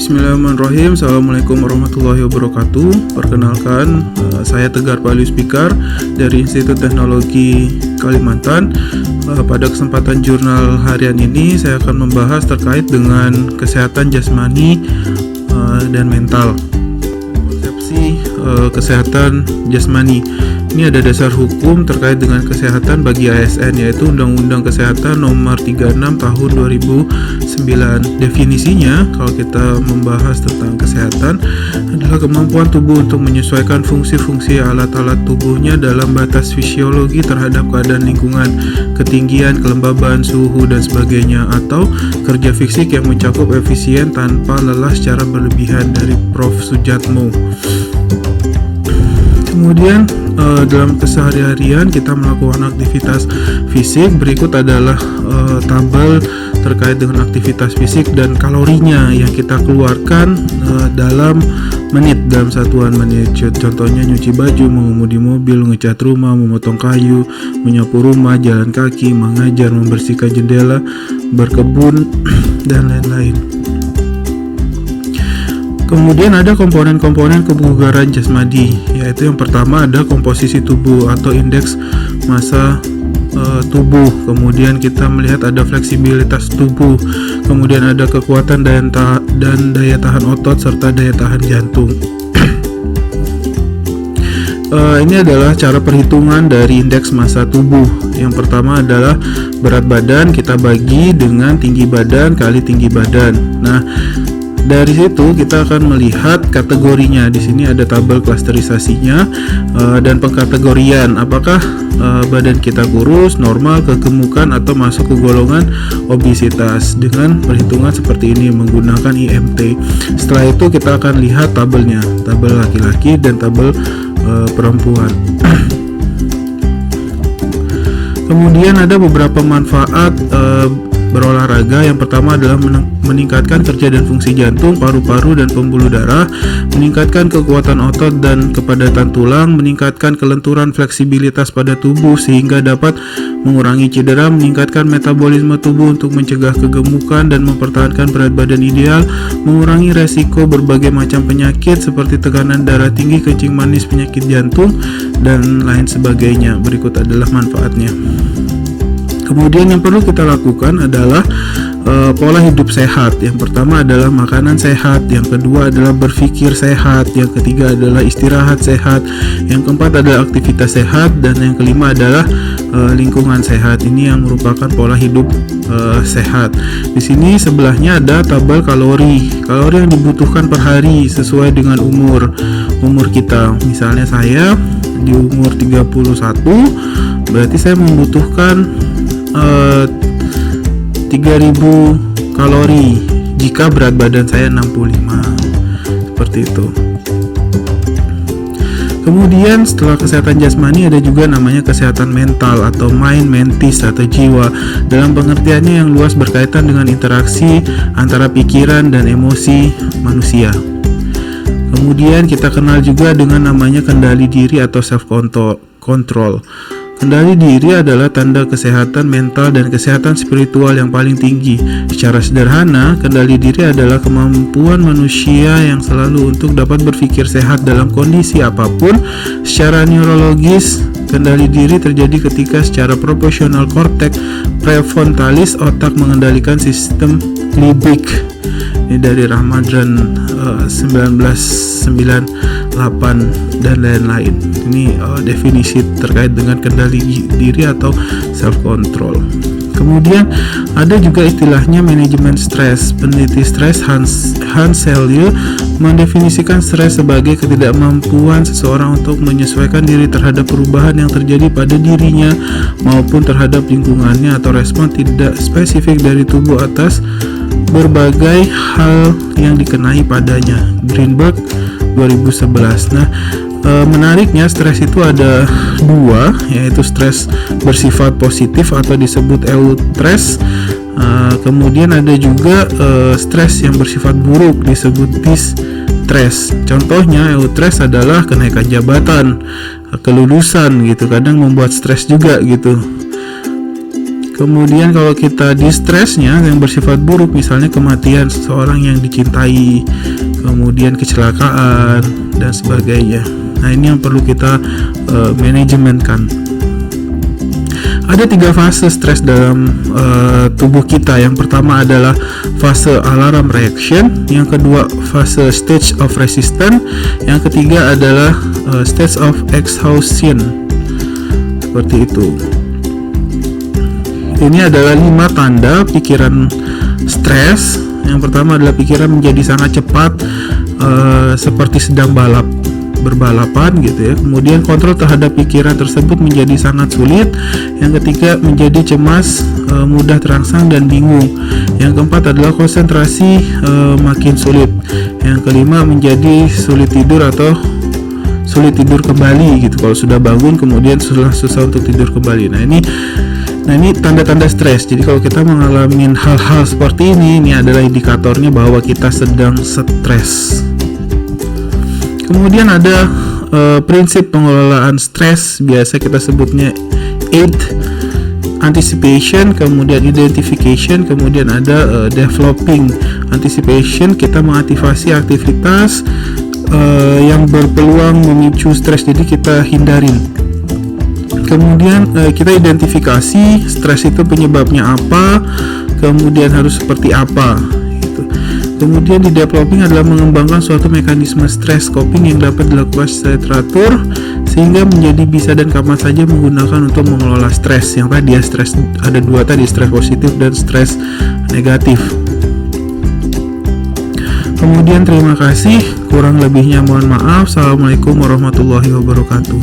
Bismillahirrahmanirrahim. Assalamualaikum warahmatullahi wabarakatuh. Perkenalkan, saya Tegar Palius Pikar dari Institut Teknologi Kalimantan. Pada kesempatan jurnal harian ini saya akan membahas terkait dengan kesehatan jasmani dan mental. Konsepsi kesehatan jasmani. Ini ada dasar hukum terkait dengan kesehatan bagi ASN, yaitu Undang-Undang Kesehatan Nomor 36 Tahun 2009. Definisinya, kalau kita membahas tentang kesehatan, adalah kemampuan tubuh untuk menyesuaikan fungsi-fungsi alat-alat tubuhnya dalam batas fisiologi terhadap keadaan lingkungan, ketinggian, kelembaban, suhu, dan sebagainya, atau kerja fisik yang mencakup efisien tanpa lelah secara berlebihan, dari Prof. Sujatmo. Kemudian dalam keseharian kita melakukan aktivitas fisik. Berikut adalah tabel terkait dengan aktivitas fisik dan kalorinya yang kita keluarkan dalam menit, dalam satuan menit. Contohnya nyuci baju, mengemudi mobil, ngecat rumah, memotong kayu, menyapu rumah, jalan kaki, mengajar, membersihkan jendela, berkebun, dan lain-lain. Kemudian ada komponen-komponen kebugaran jasmani, yaitu yang pertama ada komposisi tubuh atau indeks massa tubuh. Kemudian kita melihat ada fleksibilitas tubuh, kemudian ada kekuatan dan daya tahan otot serta daya tahan jantung. Ini adalah cara perhitungan dari indeks massa tubuh. Yang pertama adalah berat badan, kita bagi dengan tinggi badan kali tinggi badan. Nah, dari situ kita akan melihat kategorinya. Di sini ada tabel klasterisasinya dan pengkategorian. Apakah badan kita kurus, normal, kegemukan, atau masuk ke golongan obesitas, dengan perhitungan seperti ini menggunakan IMT. Setelah itu kita akan lihat tabelnya, tabel laki-laki dan tabel perempuan. Kemudian ada beberapa manfaat berolahraga. Yang pertama adalah meningkatkan kerja dan fungsi jantung, paru-paru, dan pembuluh darah, meningkatkan kekuatan otot dan kepadatan tulang, meningkatkan kelenturan fleksibilitas pada tubuh sehingga dapat mengurangi cedera, meningkatkan metabolisme tubuh untuk mencegah kegemukan dan mempertahankan berat badan ideal, mengurangi resiko berbagai macam penyakit seperti tekanan darah tinggi, kencing manis, penyakit jantung, dan lain sebagainya. Berikut adalah manfaatnya. Kemudian yang perlu kita lakukan adalah pola hidup sehat. Yang pertama adalah makanan sehat, yang kedua adalah berpikir sehat, yang ketiga adalah istirahat sehat, yang keempat adalah aktivitas sehat, dan yang kelima adalah lingkungan sehat. Ini yang merupakan pola hidup sehat. Di sini sebelahnya ada tabel kalori yang dibutuhkan per hari sesuai dengan umur kita. Misalnya saya di umur 31, berarti saya membutuhkan 3000 kalori jika berat badan saya 65, seperti itu. Kemudian setelah kesehatan jasmani ada juga namanya kesehatan mental atau mind, mentis atau jiwa. Dalam pengertiannya yang luas berkaitan dengan interaksi antara pikiran dan emosi manusia. Kemudian kita kenal juga dengan namanya kendali diri atau self control. Kendali diri adalah tanda kesehatan mental dan kesehatan spiritual yang paling tinggi. Secara sederhana, kendali diri adalah kemampuan manusia yang selalu untuk dapat berpikir sehat dalam kondisi apapun. Secara neurologis, kendali diri terjadi ketika secara proporsional korteks prefrontalis otak mengendalikan sistem limbik. Ini dari Ramadhan 1998 dan lain-lain. Ini definisi terkait dengan kendali diri atau self control. Kemudian ada juga istilahnya manajemen stres. Peneliti stres Hans Selye mendefinisikan stres sebagai ketidakmampuan seseorang untuk menyesuaikan diri terhadap perubahan yang terjadi pada dirinya maupun terhadap lingkungannya atau respon tidak spesifik dari tubuh atas berbagai hal yang dikenai padanya. Greenberg 2011. Nah, menariknya stres itu ada dua, yaitu stres bersifat positif atau disebut eustress. Kemudian ada juga stres yang bersifat buruk disebut distress. Contohnya eustress adalah kenaikan jabatan, kelulusan gitu, kadang membuat stres juga gitu. Kemudian kalau kita distresnya yang bersifat buruk, misalnya kematian seseorang yang dicintai, kemudian kecelakaan dan sebagainya. Nah, ini yang perlu kita manajemenkan. Ada 3 fase stres dalam tubuh kita. Yang pertama adalah fase alarm reaction, yang kedua fase stage of resistance, yang ketiga adalah stage of exhaustion. Seperti itu. Ini adalah 5 tanda pikiran stres. Yang pertama adalah pikiran menjadi sangat cepat, seperti sedang berbalapan gitu ya. Kemudian kontrol terhadap pikiran tersebut menjadi sangat sulit. Yang ketiga menjadi cemas, mudah terangsang dan bingung. Yang keempat adalah konsentrasi makin sulit. Yang kelima menjadi sulit tidur atau sulit tidur kembali gitu. Kalau sudah bangun kemudian susah untuk tidur kembali. Nah ini tanda-tanda stres. Jadi kalau kita mengalami hal-hal seperti ini adalah indikatornya bahwa kita sedang stres. Kemudian ada prinsip pengelolaan stres, biasa kita sebutnya 8, anticipation, kemudian identification, kemudian ada developing. Anticipation, kita mengaktifasi aktivitas yang berpeluang memicu stres, jadi kita hindarin. Kemudian kita identifikasi stres itu penyebabnya apa, kemudian harus seperti apa gitu. Kemudian di developing adalah mengembangkan suatu mekanisme stress coping yang dapat dilakukan secara teratur sehingga menjadi bisa dan kapan saja menggunakan untuk mengelola stres. Yang tadi ya, stres ada 2 tadi, stres positif dan stres negatif. Kemudian terima kasih, kurang lebihnya mohon maaf. Assalamualaikum warahmatullahi wabarakatuh.